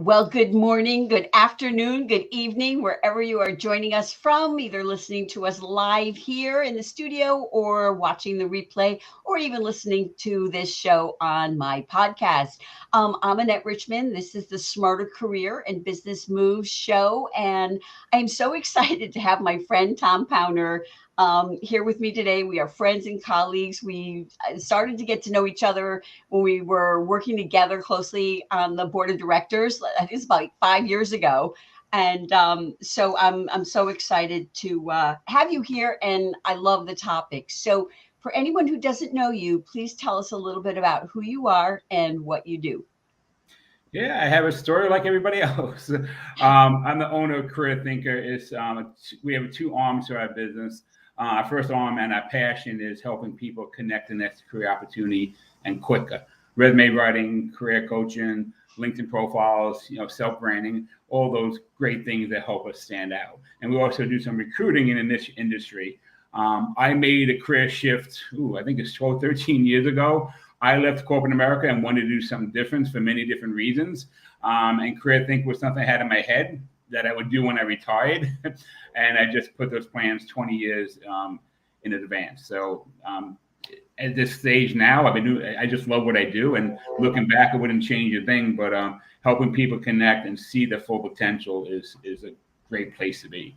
Well, good morning, good afternoon, good evening, wherever you are joining us from, either listening to us live here in the studio or watching the replay, or even listening to this show on my podcast. I'm Annette Richmond. This is the Smarter Career and Business Moves show, and I'm so excited to have my friend Tom Pounder here with me today. We are friends and colleagues. We started to get to know each other when we were working together closely on the board of directors. I think it's about 5 years ago. And so I'm so excited to have you here, and I love the topic. So for anyone who doesn't know you, please tell us a little bit about who you are and what you do. Yeah, I have a story like everybody else. I'm the owner of Career Thinker. We have two arms to our business. Our first arm and our passion is helping people connect the next career opportunity and quicker. Resume writing, career coaching, LinkedIn profiles, self-branding, all those great things that help us stand out. And we also do some recruiting in this industry. I made a career shift, I think it's 12, 13 years ago. I left corporate America and wanted to do something different for many different reasons. And Career Think was something I had in my head that I would do when I retired. And I just put those plans 20 years in advance. So at this stage now, I just love what I do. And looking back, I wouldn't change a thing, but helping people connect and see the full potential is a great place to be.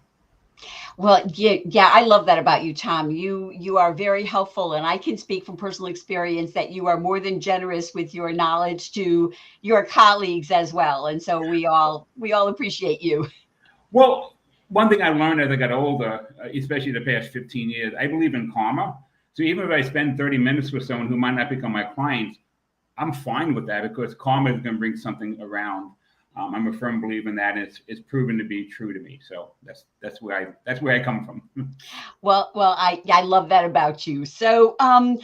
Well, yeah, I love that about you, Tom. You are very helpful, and I can speak from personal experience that you are more than generous with your knowledge to your colleagues as well. And so we all appreciate you. Well, one thing I learned as I got older, especially the past 15 years, I believe in karma. So even if I spend 30 minutes with someone who might not become my client, I'm fine with that because karma is going to bring something around. I'm a firm believer in that, and it's proven to be true to me. So that's where I come from. Well, I love that about you. So, I'm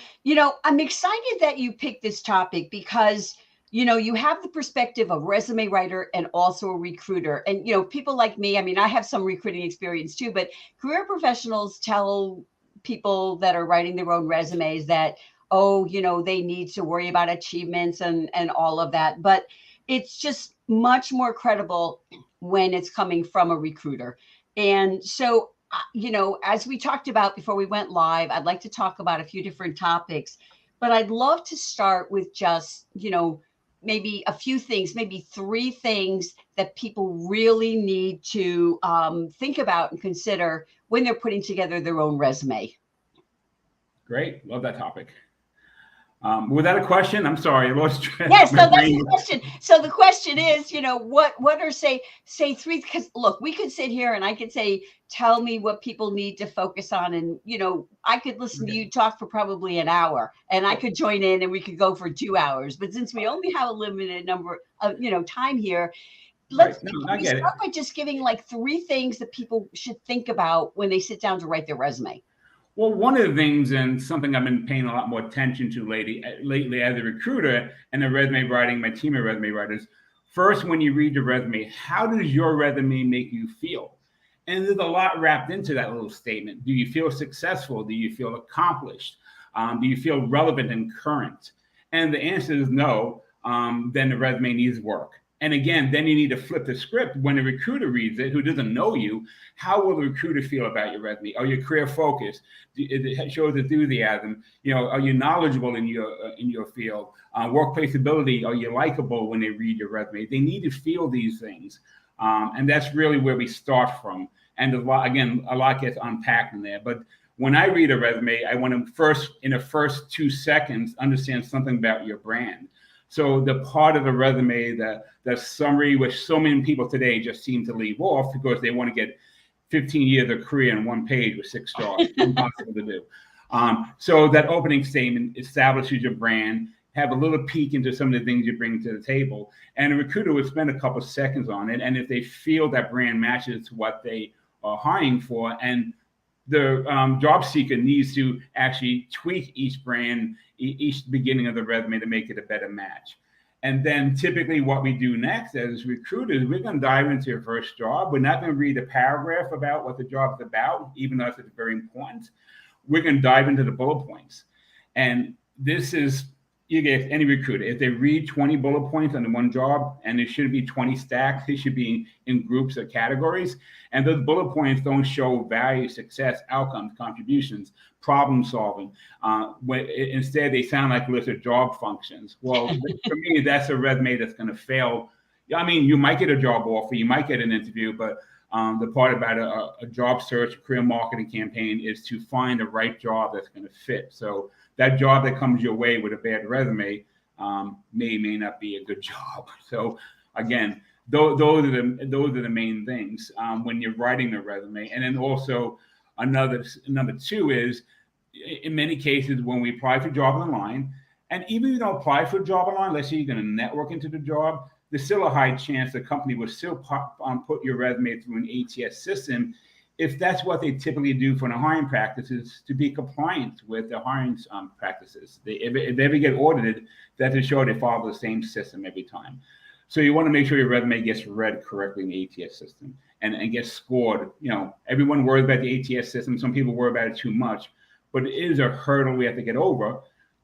excited that you picked this topic because, you have the perspective of resume writer and also a recruiter. And, people like me, I have some recruiting experience too, but career professionals tell people that are writing their own resumes that, they need to worry about achievements and all of that. But it's just much more credible when it's coming from a recruiter. And so, as we talked about before we went live, I'd like to talk about a few different topics, but I'd love to start with just, maybe a few things, maybe three things that people really need to think about and consider when they're putting together their own resume. Great. Love that topic. Was that a question? I'm sorry, I lost track. Yes, so that's the question. So the question is, what are say three? Because look, we could sit here and I could say, tell me what people need to focus on, and I could listen to you talk for probably an hour, and I could join in and we could go for 2 hours. But since we only have a limited number of time here, let's start by just giving like three things that people should think about when they sit down to write their resume. Well, one of the things, and something I've been paying a lot more attention to lately as a recruiter and a resume writing, my team of resume writers, first, when you read your resume, how does your resume make you feel? And there's a lot wrapped into that little statement. Do you feel successful? Do you feel accomplished? Do you feel relevant and current? And the answer is no. Then the resume needs work. And again, then you need to flip the script. When a recruiter reads it, who doesn't know you, how will the recruiter feel about your resume? Are you career focused? It shows enthusiasm. Are you knowledgeable in your field? Workplace ability. Are you likable when they read your resume? They need to feel these things, and that's really where we start from. And a lot gets unpacked in there. But when I read a resume, I want to first, in the first 2 seconds, understand something about your brand. So the part of the resume, the summary, which so many people today just seem to leave off because they want to get 15 years of career on one page with 6 stars. Impossible to do. So that opening statement establishes your brand, have a little peek into some of the things you bring to the table. And a recruiter would spend a couple of seconds on it. And if they feel that brand matches what they are hiring for, and the job seeker needs to actually tweak each brand, each beginning of the resume to make it a better match. And then typically what we do next as recruiters, we're going to dive into your first job. We're not going to read a paragraph about what the job is about, even though it's very important. We're going to dive into the bullet points. And this is you get any recruiter, if they read 20 bullet points on the one job, and it should be 20 stacks, they should be in groups or categories. And those bullet points don't show value, success, outcomes, contributions, problem solving. Instead, they sound like a list of job functions. Well, for me, that's a resume that's going to fail. I mean, you might get a job offer, you might get an interview, but the part about a job search, a career marketing campaign is to find the right job that's going to fit. So that job that comes your way with a bad resume may not be a good job. So again, those are the main things when you're writing the resume. And then also number two is, in many cases when we apply for a job online, and even if you don't apply for a job online, let's say you're going to network into the job, there's still a high chance the company will still put your resume through an ATS system if that's what they typically do for the hiring practices, to be compliant with the hiring practices. If they ever get audited, that to show they follow the same system every time. So you want to make sure your resume gets read correctly in the ATS system and gets scored. You know, everyone worries about the ATS system. Some people worry about it too much, but it is a hurdle we have to get over.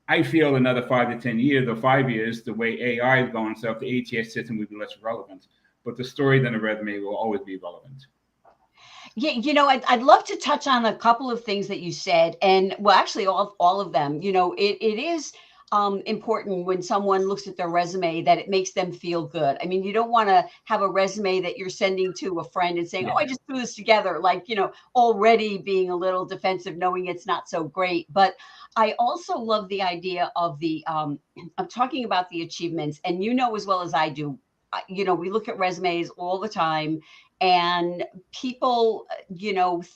I feel another 5 to 10 years or 5 years, the way AI is going, so the ATS system will be less relevant. But the story than a resume will always be relevant. Yeah, I'd love to touch on a couple of things that you said, and well, actually, all of them. It is important when someone looks at their resume that it makes them feel good. I mean, you don't want to have a resume that you're sending to a friend and saying, "Oh, I just threw this together," like already being a little defensive, knowing it's not so great. But I also love the idea of I'm talking about the achievements, and as well as I do. We look at resumes all the time, and people,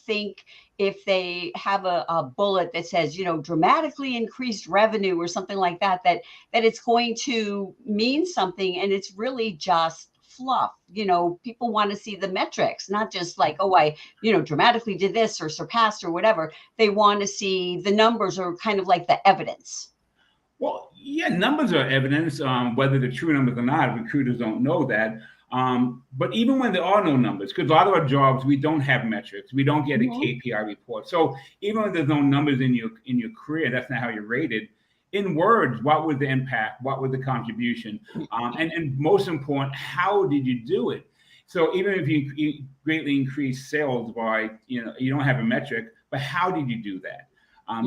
think if they have a bullet that says, dramatically increased revenue or something like that, that it's going to mean something. And it's really just fluff. People want to see the metrics, not just like, oh, I, dramatically did this or surpassed or whatever. They want to see the numbers, or kind of like the evidence. Well, yeah, numbers are evidence. Whether they're true numbers or not, recruiters don't know that. But even when there are no numbers, because a lot of our jobs, we don't have metrics, we don't get a KPI report. So even if there's no numbers in your career, that's not how you're rated. In words, what was the impact? What was the contribution? And most important, how did you do it? So even if you greatly increase sales by, you don't have a metric, but how did you do that?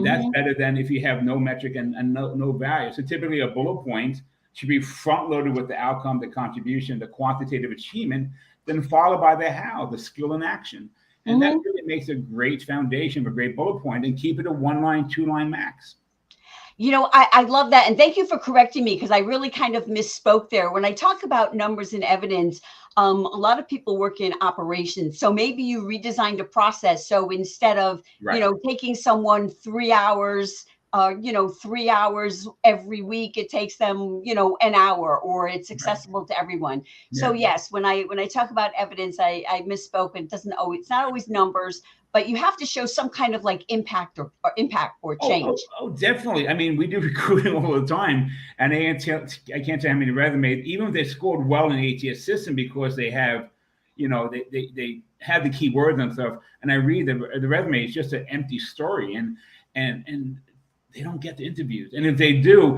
That's better than if you have no metric and no value. So typically a bullet point should be front loaded with the outcome, the contribution, the quantitative achievement, then followed by the how, the skill and action. And that really makes a great foundation for a great bullet point, and keep it a 1 line, 2 line max. I love that. And thank you for correcting me, because I really kind of misspoke there. When I talk about numbers and evidence, a lot of people work in operations. So maybe you redesigned a process. So instead of, taking someone 3 hours, 3 hours every week, it takes them, an hour, or it's accessible to everyone. Yeah. So yes, when I talk about evidence, I misspoke. It's not always numbers, but you have to show some kind of like impact or change. Oh, definitely. I mean, we do recruiting all the time, and I can't tell how many resumes, even if they scored well in the ATS system, because they have, they have the keywords and stuff. And I read the resume, it's just an empty story, and they don't get the interviews. And if they do,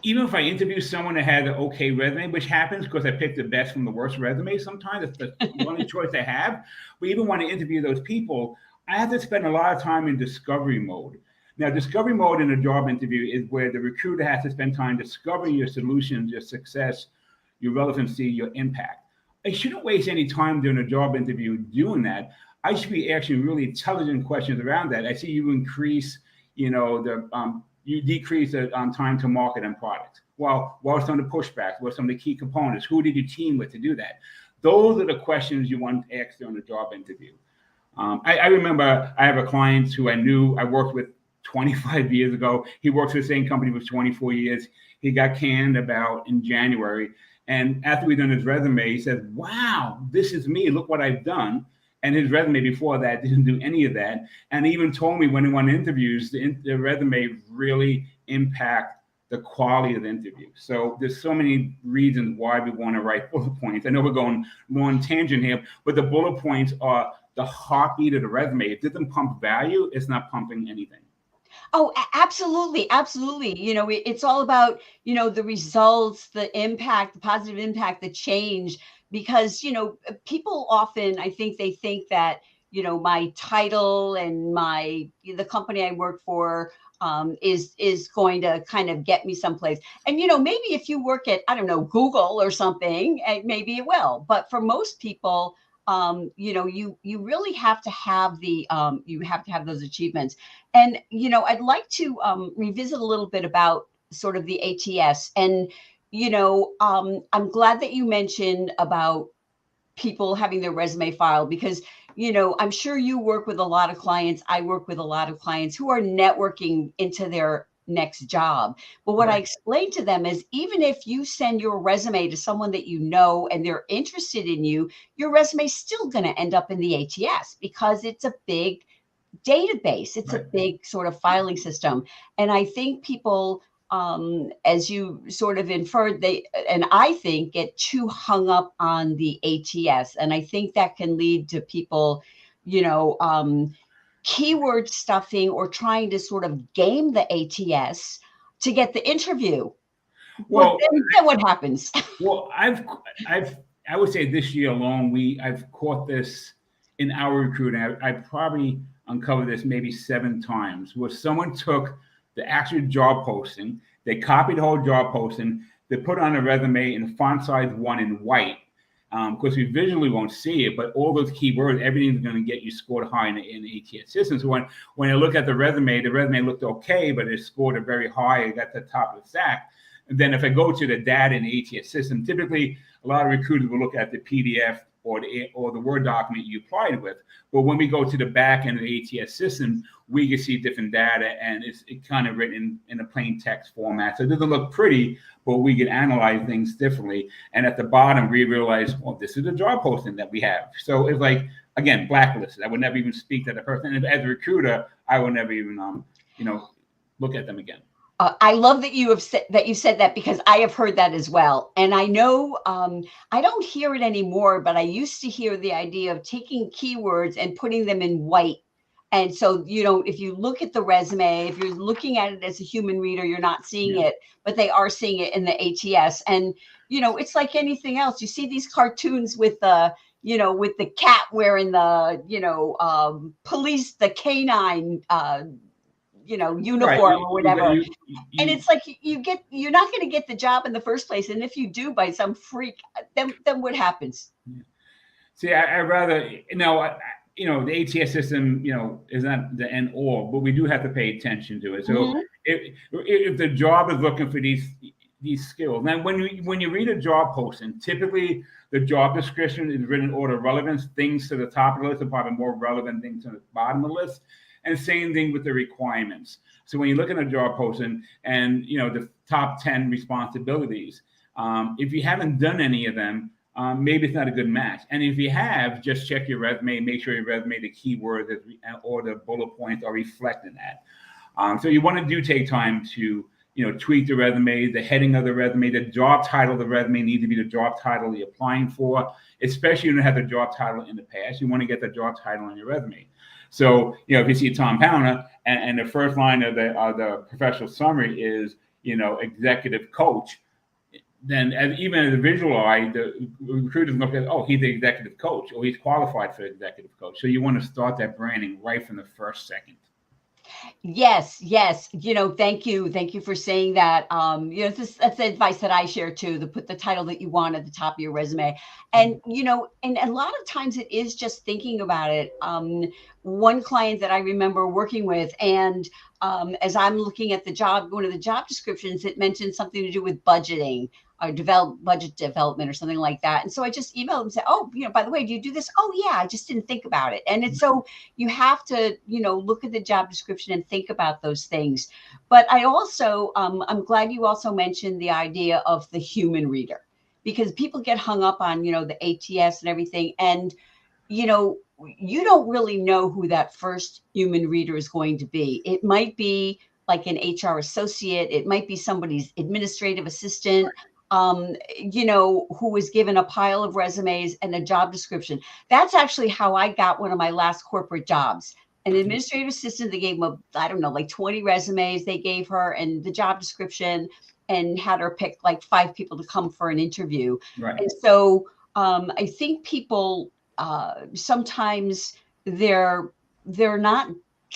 even if I interview someone that had an okay resume, which happens because I pick the best from the worst resume sometimes, that's the only choice I have. But even when I interview those people, I have to spend a lot of time in discovery mode. Now, discovery mode in a job interview is where the recruiter has to spend time discovering your solutions, your success, your relevancy, your impact. I shouldn't waste any time during a job interview doing that. I should be asking really intelligent questions around that. I see you increase you decrease the time to market and product. Well, what are some of the pushbacks? What are some of the key components? Who did you team with to do that? Those are the questions you want to ask during a job interview. I remember I have a client who I worked with 25 years ago. He works for the same company for 24 years. He got canned in January. And after we done his resume, he said, "Wow, this is me. Look what I've done." And his resume before that didn't do any of that. And he even told me when he went to interviews, the resume really impact the quality of the interview. So there's so many reasons why we want to write bullet points. I know we're going more on tangent here, but the bullet points are the heartbeat of the resume. If it doesn't pump value, it's not pumping anything. Oh, absolutely, absolutely. It's all about, the results, the impact, the positive impact, the change, because, people often, I think they think that, my title and the company I work for is going to kind of get me someplace. And, maybe if you work at, I don't know, Google or something, maybe it will. But for most people, you really have to have those achievements. And, I'd like to revisit a little bit about sort of the ATS. And, I'm glad that you mentioned about people having their resume filed, because, I'm sure you work with a lot of clients. I work with a lot of clients who are networking into their next job. But what I Right. explain to them is, even if you send your resume to someone that you know and they're interested in you, your resume is still going to end up in the ATS, because it's a big database. It's a Right. big sort of filing system. And I think people, as you sort of inferred, and I think, get too hung up on the ATS. And I think that can lead to people, you know, um, keyword stuffing or trying to sort of game the ATS to get the interview. Well, Well, then what happens? Well, I've, I would say this year alone, I've caught this in our recruiting. I probably uncovered this maybe 7 times, where someone took the actual job posting, they copied the whole job posting, they put on a resume in font size 1 in white. Because we visually won't see it, but all those keywords, everything's going to get you scored high in the ATS system. So when you look at the resume looked okay, but it scored a very high. It got the top of the stack. And then if I go to the data in the ATS system, typically a lot of recruiters will look at the PDF or the Word document you applied with. But when we go to the back end of the ATS system, we can see different data, and it's kind of written in a plain text format. So it doesn't look pretty, but we can analyze things differently. And at the bottom, we realize, well, this is a job posting that we have. So it's like, again, blacklisted. I would never even speak to the person. And as a recruiter, I would never even, look at them again. I love that you said that, because I have heard that as well. And I know, I don't hear it anymore, but I used to hear the idea of taking keywords and putting them in white. And so, if you look at the resume, if you're looking at it as a human reader, you're not seeing Yeah. it, but they are seeing it in the ATS. And, it's like anything else. You see these cartoons with with the cat wearing the, police, the canine, Right. uniform or whatever. And You it's like, you're not going to get the job in the first place. And if you do, by some freak, then what happens? See, I rather, the ATS system, is not the end all, but we do have to pay attention to it. So Mhm. if the job is looking for these skills, now when you read a job posting, typically the job description is written in order of relevance. Things to the top of the list are probably more relevant things to the bottom of the list, and same thing with the requirements. So when you look at a job posting and the top 10 responsibilities, if you haven't done any of them, maybe it's not a good match. And if you have, just check your resume, make sure your resume, the keywords or the bullet points are reflecting that. So you want to take time to tweak the resume, the heading of the resume, the job title of the resume needs to be the job title you're applying for, especially when you have the job title in the past. You want to get the job title on your resume. So if you see Tom Pounder and the first line of the professional summary is executive coach, then even as a visual eye, the recruiters look at, oh, he's the executive coach, or he's qualified for executive coach. So you want to start that branding right from the first second. Yes, yes. Thank you. Thank you for saying that. That's the advice that I share too, to put the title that you want at the top of your resume. And, and a lot of times it is just thinking about it. One client that I remember working with, and as I'm looking at one of the job descriptions, it mentioned something to do with budgeting or budget development or something like that. And so I just emailed him and said, oh, by the way, do you do this? Oh yeah, I just didn't think about it. And it's so you have to, look at the job description and think about those things. But I also, I'm glad you also mentioned the idea of the human reader, because people get hung up on, the ATS and everything. And, you don't really know who that first human reader is going to be. It might be like an HR associate. It might be somebody's administrative assistant, who was given a pile of resumes and a job description. That's actually how I got one of my last corporate jobs. an administrative assistant. They gave them, I don't know, like 20 resumes they gave her and the job description, and had her pick like 5 people to come for an interview. Right. And so I think people sometimes they're not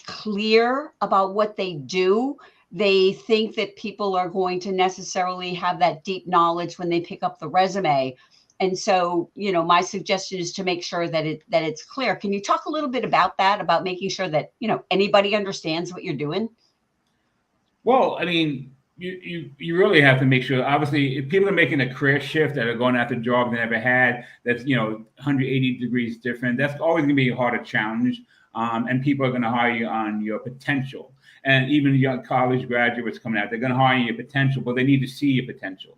clear about what they do. They think that people are going to necessarily have that deep knowledge when they pick up the resume. And so, my suggestion is to make sure that it's clear. Can you talk a little bit about that, about making sure that, anybody understands what you're doing? Well, I mean, you really have to make sure. Obviously, if people are making a career shift that are going after jobs they never had, that's 180 degrees different. That's always going to be a harder challenge, and people are going to hire you on your potential. And even young college graduates coming out, they're going to hire you your potential, but they need to see your potential.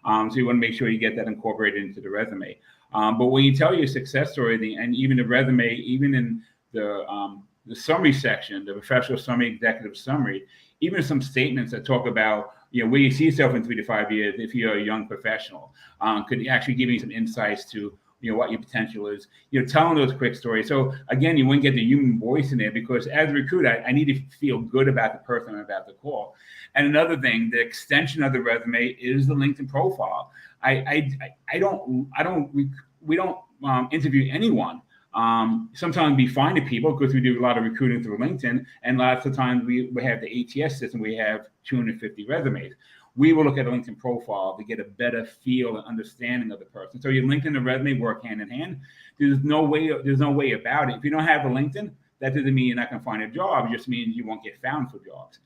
So you want to make sure you get that incorporated into the resume. But when you tell your success story, and even the resume, even in the summary section, the professional summary, executive summary, even some statements that talk about where you see yourself in 3 to 5 years if you're a young professional, could actually give you some insights to what your potential is. Telling those quick stories. So again, you wouldn't get the human voice in there, because as a recruiter, I need to feel good about the person I'm about to call. And another thing, the extension of the resume is the LinkedIn profile. We don't interview anyone. Sometimes we find the people, because we do a lot of recruiting through LinkedIn, and lots of times we have the ATS system. We have 250 resumes. We will look at a LinkedIn profile to get a better feel and understanding of the person. So your LinkedIn and resume work hand in hand. There's no way about it. If you don't have a LinkedIn, that doesn't mean you're not going to find a job. It just means you won't get found for jobs.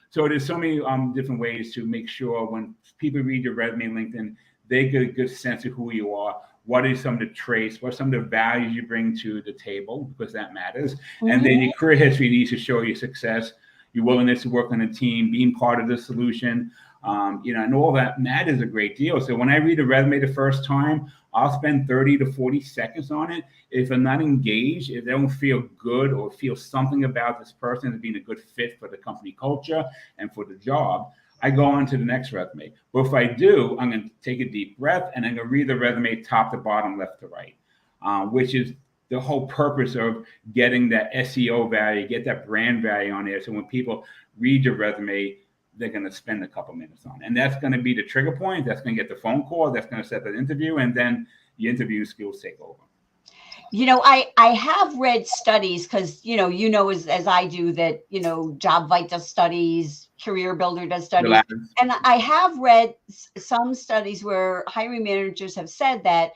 So there's so many different ways to make sure when people read your resume and LinkedIn, they get a good sense of who you are. What are some of the traits? What are some of the values you bring to the table? Because that matters. Mm-hmm. And then your career history needs to show your success, your willingness to work on a team, being part of the solution, and all that matters a great deal. So when I read a resume the first time, I'll spend 30 to 40 seconds on it. If I'm not engaged, if I don't feel good or feel something about this person as being a good fit for the company culture and for the job, I go on to the next resume. But if I do, I'm going to take a deep breath and I'm going to read the resume top to bottom, left to right, which is the whole purpose of getting that SEO value, get that brand value on there. So when people read your resume, they're going to spend a couple minutes on it. And that's going to be the trigger point. That's going to get the phone call. That's going to set the interview. And then the interview skills take over. I have read studies, because, as I do, that, JobVite does studies, Career Builder does studies. And I have read some studies where hiring managers have said that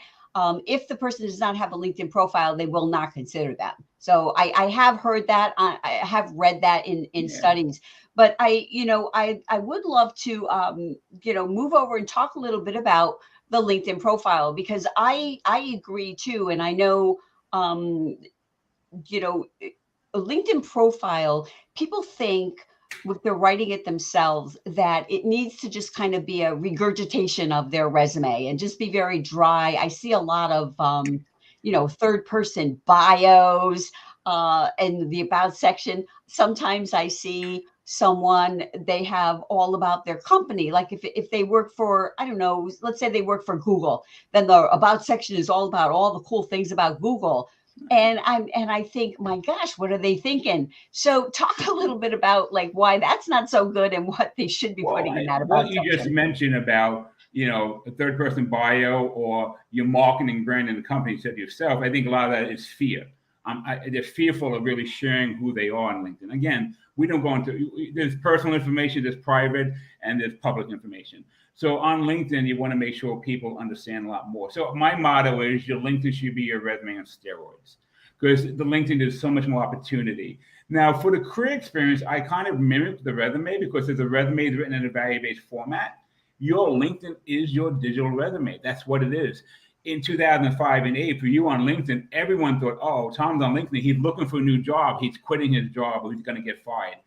if the person does not have a LinkedIn profile, they will not consider them. So I have heard that. I have read that in studies. But I would love to, move over and talk a little bit about the LinkedIn profile, because I agree too. And I know, a LinkedIn profile, people think if they're writing it themselves that it needs to just kind of be a regurgitation of their resume and just be very dry. I see a lot of, third person bios and the about section. Sometimes I see someone, they have all about their company. Like if they work for, I don't know, let's say they work for Google, then the about section is all about all the cool things about Google. And I think, my gosh, what are they thinking? So talk a little bit about like why that's not so good and what they should be putting in that about section. What you just mentioned about, a third person bio or your marketing brand in the company said yourself, I think a lot of that is fear. They're fearful of really sharing who they are on LinkedIn. Again, we don't go into, there's personal information, there's private, and there's public information. So on LinkedIn, you want to make sure people understand a lot more. So my motto is your LinkedIn should be your resume on steroids, because the LinkedIn, there's so much more opportunity. Now, for the career experience, I kind of mimic the resume, because there's a resume written in a value-based format. Your LinkedIn is your digital resume. That's what it is. In 2005 and 2008, for you on LinkedIn, everyone thought, oh, Tom's on LinkedIn. He's looking for a new job. He's quitting his job, or he's going to get fired.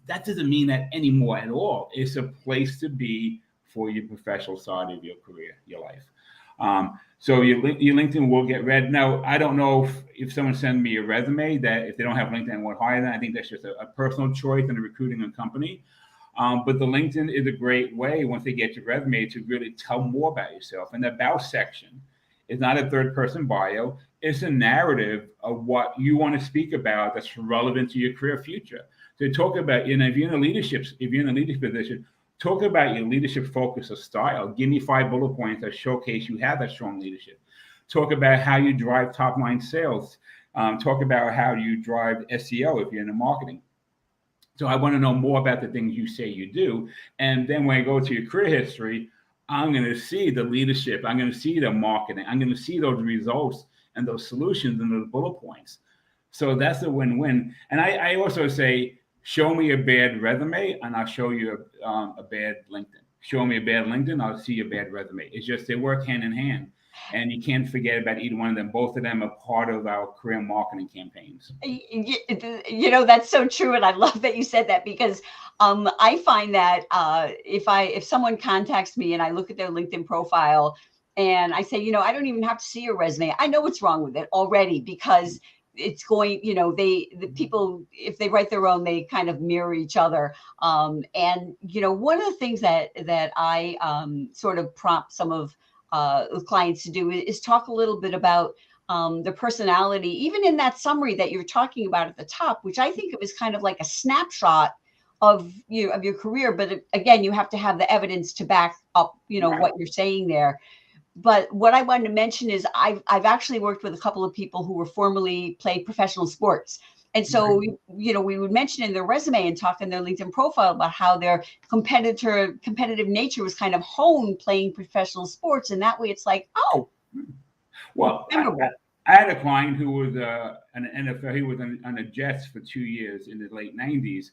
That doesn't mean that anymore at all. It's a place to be for your professional side of your career, your life. So your LinkedIn will get read. Now, I don't know if someone sends me a resume that if they don't have LinkedIn and won't hire them, I think that's just a personal choice in the recruiting company. But the LinkedIn is a great way, once they get your resume, to really tell more about yourself. And the about section is not a third person bio. it's a narrative of what you want to speak about that's relevant to your career future. So talk about, if you're in a leadership position, talk about your leadership focus or style. Give me 5 bullet points that showcase you have that strong leadership. Talk about how you drive top line sales. Talk about how you drive SEO if you're in the marketing. So I want to know more about the things you say you do. And then when I go to your career history, I'm going to see the leadership. I'm going to see the marketing. I'm going to see those results and those solutions and those bullet points. So that's a win-win. And I also say, show me a bad resume and I'll show you a bad LinkedIn. Show me a bad LinkedIn, I'll see a bad resume. It's just they work hand in hand. And you can't forget about either one of them. Both of them are part of our career marketing campaigns. That's so true. And I love that you said that, because I find that if someone contacts me and I look at their LinkedIn profile and I say, I don't even have to see your resume, I know what's wrong with it already, because it's going, the people, if they write their own, they kind of mirror each other. And one of the things that I sort of prompt some of clients to do is talk a little bit about the personality, even in that summary that you're talking about at the top, which I think of as kind of like a snapshot of your career. But again, you have to have the evidence to back up, Right. what you're saying there. But what I wanted to mention is I've actually worked with a couple of people who were formerly played professional sports. And so, we would mention in their resume and talk in their LinkedIn profile about how their competitive nature was kind of honed playing professional sports. And that way it's like, oh, well, I had a client who was an NFL. He was on the Jets for 2 years in the late 90s.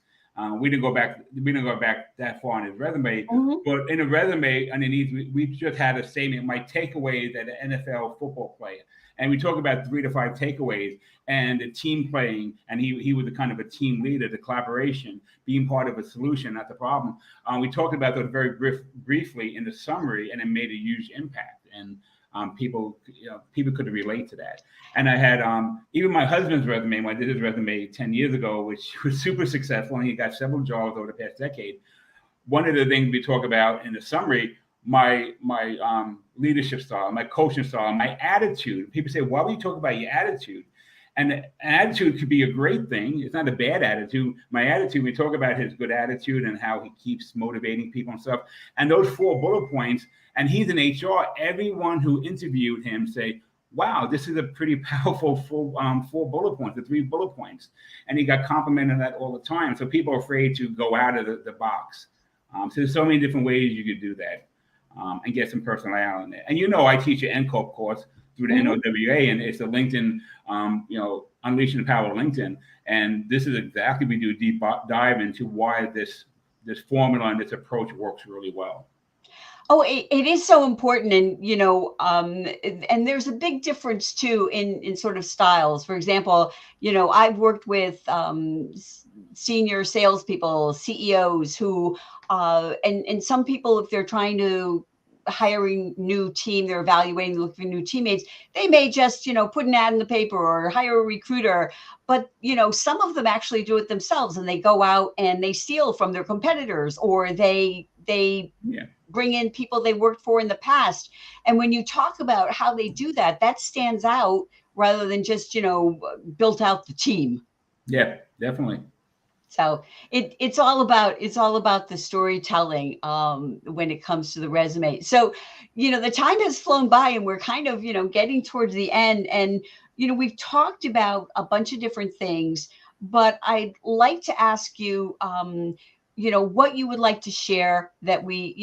We didn't go back that far in his resume, but in the resume underneath, we just had a statement. My takeaways as an NFL football player, and we talk about 3 to 5 takeaways and the team playing. And he was a kind of a team leader, the collaboration, being part of a solution, not the problem. We talked about those very briefly in the summary, and it made a huge impact. And people could relate to that. And I had even my husband's resume, when I did his resume 10 years ago, which was super successful, and he got several jobs over the past decade. One of the things we talk about in the summary, my leadership style, my coaching style, my attitude. People say, why would you talk about your attitude? And an attitude could be a great thing. It's not a bad attitude. My attitude, we talk about his good attitude and how he keeps motivating people and stuff. And those 4 bullet points, and he's in HR, everyone who interviewed him say, wow, this is a pretty powerful 4 bullet points, the 3 bullet points. And he got complimented on that all the time. So people are afraid to go out of the box. So there's so many different ways you could do that and get some personality in there. And I teach an NCOPE course through the NOWA, and it's a LinkedIn, Unleashing the Power of LinkedIn. And this is exactly, we do a deep dive into why this formula and this approach works really well. Oh, it is so important. And, and there's a big difference too in sort of styles. For example, I've worked with senior salespeople, CEOs who, and some people, if they're trying to hiring new team, they're evaluating, looking for new teammates, they may just, put an ad in the paper or hire a recruiter. But, some of them actually do it themselves, and they go out and they steal from their competitors, or they bring in people they worked for in the past. And when you talk about how they do that, that stands out rather than just, built out the team. Yeah, definitely. So it's all about the storytelling when it comes to the resume. So, the time has flown by, and we're kind of, getting towards the end. And, we've talked about a bunch of different things, but I'd like to ask you, what you would like to share that we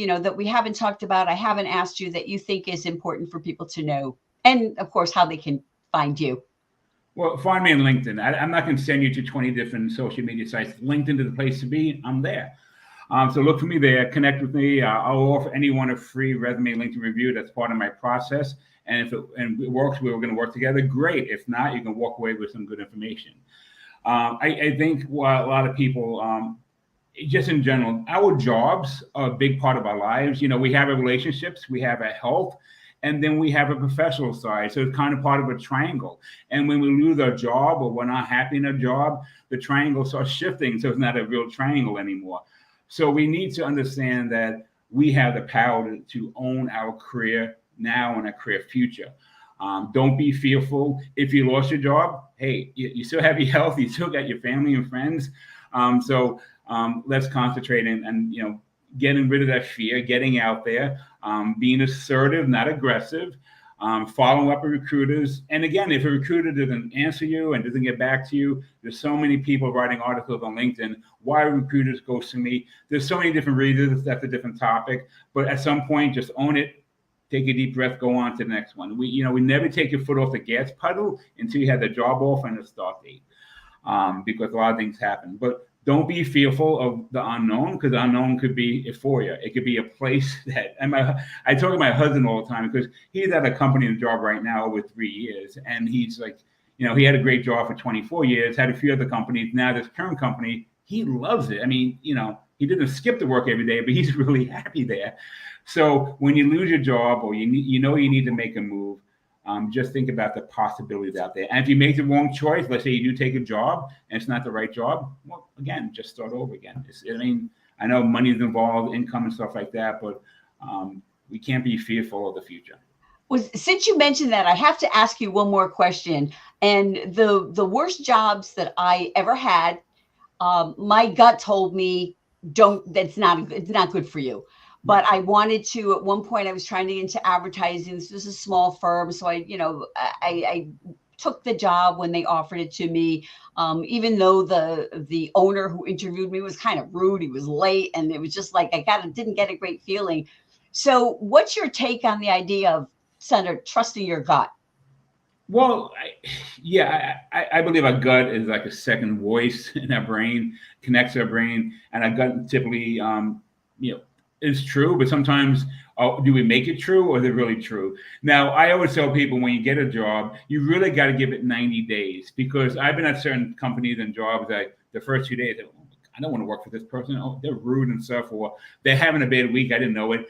haven't talked about. I haven't asked you that you think is important for people to know, and of course, how they can find you. Well, find me on LinkedIn. I'm not going to send you to 20 different social media sites. LinkedIn is the place to be. I'm there. So look for me there. Connect with me. I'll offer anyone a free resume LinkedIn review. That's part of my process. And if it works, we're going to work together. Great. If not, you can walk away with some good information. I think a lot of people, just in general, our jobs are a big part of our lives. We have our relationships, we have our health, and then we have a professional side. So it's kind of part of a triangle. And when we lose our job or we're not happy in our job, the triangle starts shifting. So it's not a real triangle anymore. So we need to understand that we have the power to own our career now and our career future. Don't be fearful. If you lost your job, hey, you still have your health, you still got your family and friends. Let's concentrate and getting rid of that fear, getting out there, being assertive, not aggressive, following up with recruiters. And again, if a recruiter doesn't answer you and doesn't get back to you, there's so many people writing articles on LinkedIn. Why recruiters ghosting me? There's so many different reasons. That's a different topic. But at some point, just own it. Take a deep breath. Go on to the next one. We never take your foot off the gas pedal until you have the job offer and the start date, because a lot of things happen. But don't be fearful of the unknown, because the unknown could be euphoria. It could be a place that, and I talk to my husband all the time, because he's at a company in a job right now over 3 years. And he's like, he had a great job for 24 years, had a few other companies. Now this current company, he loves it. I mean, he didn't skip to work every day, but he's really happy there. So when you lose your job, or you need to make a move, just think about the possibilities out there. And if you make the wrong choice, let's say you do take a job and it's not the right job, well, again, just start over again. I know money is involved, income and stuff like that, but we can't be fearful of the future. Well, since you mentioned that, I have to ask you one more question. And the worst jobs that I ever had, my gut told me, it's not good for you. But I wanted to, at one point I was trying to get into advertising. This was a small firm. So I took the job when they offered it to me, even though the owner who interviewed me was kind of rude. He was late, and it was just like, didn't get a great feeling. So what's your take on the idea of, Senator, trusting your gut? Well, I believe our gut is like a second voice in our brain, connects our brain, and our gut typically, is true, but sometimes do we make it true, or is it really true? Now, I always tell people, when you get a job, you really got to give it 90 days, because I've been at certain companies and jobs that the first 2 days, I don't want to work for this person. Oh, they're rude and stuff, or they're having a bad week. I didn't know it.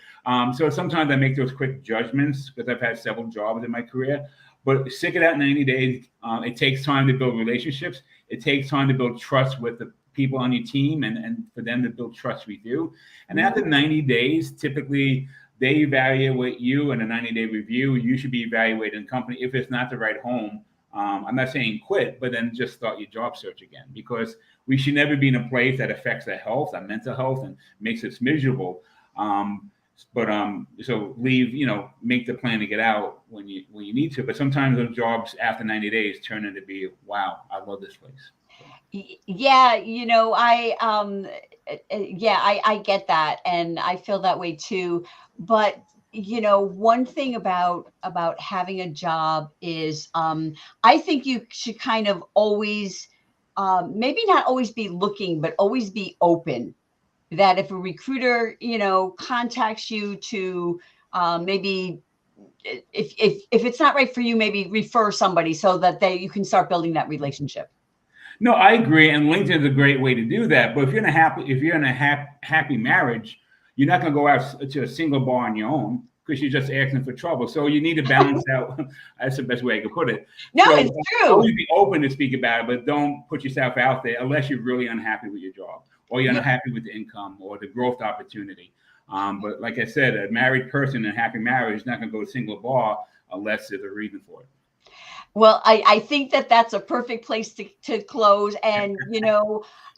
So sometimes I make those quick judgments, because I've had several jobs in my career. But stick it out 90 days. It takes time to build relationships. It takes time to build trust with the people on your team, and for them to build trust with you. And after 90 days, typically they evaluate you in a 90-day review. You should be evaluated in company. If it's not the right home, I'm not saying quit, but then just start your job search again, because we should never be in a place that affects our health, our mental health, and makes us miserable. So leave, make the plan to get out when you need to. But sometimes those jobs after 90 days turn into be, wow, I love this place. Yeah, I get that, and I feel that way too. But one thing about having a job is, I think you should kind of always, maybe not always be looking, but always be open. That if a recruiter, contacts you to, maybe if it's not right for you, maybe refer somebody so that you can start building that relationship. No, I agree, and LinkedIn is a great way to do that. But if you're in a happy marriage, you're not going to go out to a single bar on your own, because you're just asking for trouble. So you need to balance out. That's the best way I could put it. No, so it's true. Always be open to speak about it, but don't put yourself out there unless you're really unhappy with your job, or you're unhappy with the income or the growth opportunity. But like I said, a married person in a happy marriage is not going to go to a single bar unless there's a reason for it. Well, I think that's a perfect place to close. And,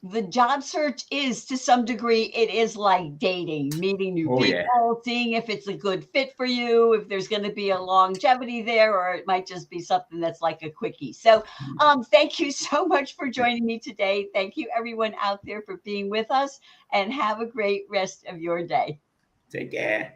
the job search is, to some degree, it is like dating, meeting new people, seeing if it's a good fit for you, if there's going to be a longevity there, or it might just be something that's like a quickie. So thank you so much for joining me today. Thank you, everyone out there, for being with us, and have a great rest of your day. Take care.